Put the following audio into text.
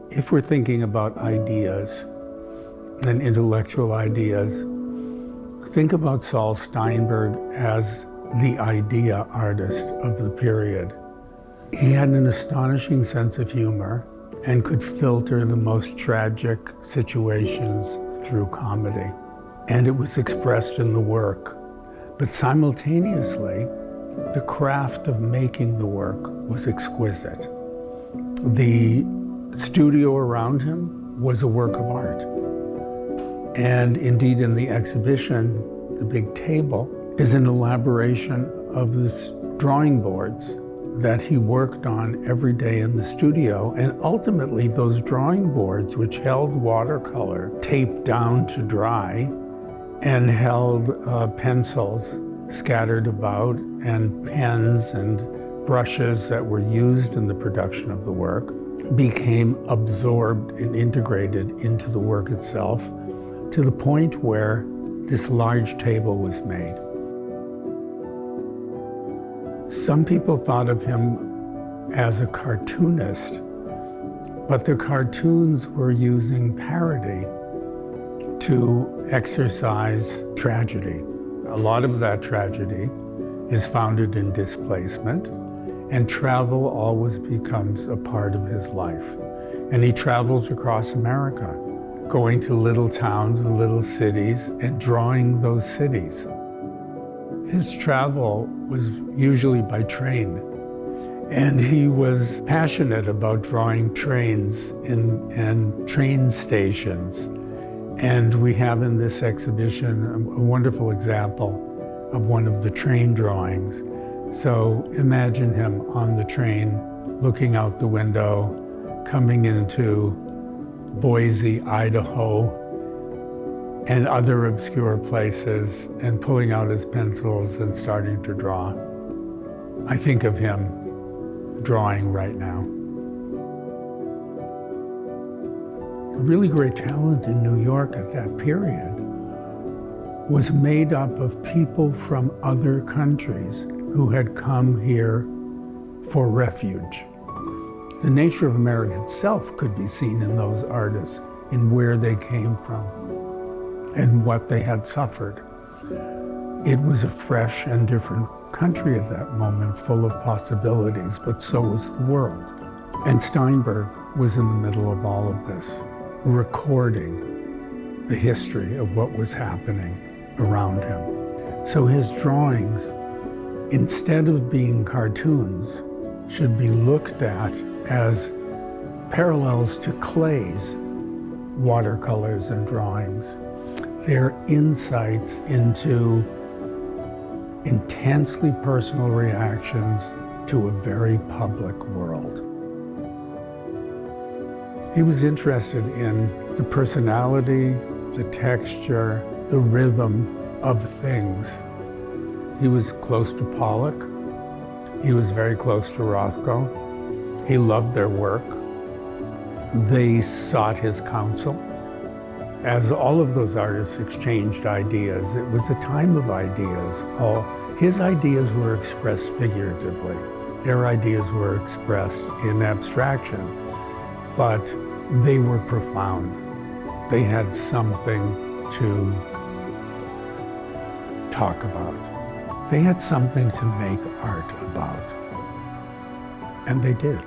If we're thinking about ideas and intellectual ideas, think about Saul Steinberg as the idea artist of the period. He had an astonishing sense of humor and could filter the most tragic situations through comedy. And it was expressed in the work. But simultaneously, the craft of making the work was exquisite. The studio around him was a work of art. And indeed, in the exhibition, the big table is an elaboration of this drawing boards that he worked on every day in the studio. And ultimately, those drawing boards, which held watercolor taped down to dry and held pencils scattered about and pens and brushes that were used in the production of the work, became absorbed and integrated into the work itself to the point where this large table was made. Some people thought of him as a cartoonist, but the cartoons were using parody to exercise tragedy. A lot of that tragedy is founded in displacement, and travel always becomes a part of his life. And he travels across America, going to little towns and little cities and drawing those cities. His travel was usually by train, and he was passionate about drawing trains and train stations. And we have in this exhibition a wonderful example of one of the train drawings. So imagine him on the train, looking out the window, coming into Boise, Idaho, and other obscure places, and pulling out his pencils and starting to draw. I think of him drawing right now. A really great talent in New York at that period was made up of people from other countries who had come here for refuge. The nature of America itself could be seen in those artists, in where they came from and what they had suffered. It was a fresh and different country at that moment, full of possibilities, but so was the world. And Steinberg was in the middle of all of this, recording the history of what was happening around him. So his drawings, instead of being cartoons, should be looked at as parallels to Klay's watercolors and drawings. They're insights into intensely personal reactions to a very public world. He was interested in the personality, the texture, the rhythm of things. He was close to Pollock. He was very close to Rothko. He loved their work. They sought his counsel. As all of those artists exchanged ideas, it was a time of ideas. His ideas were expressed figuratively. Their ideas were expressed in abstraction, but they were profound. They had something to talk about. They had something to make art about, and they did.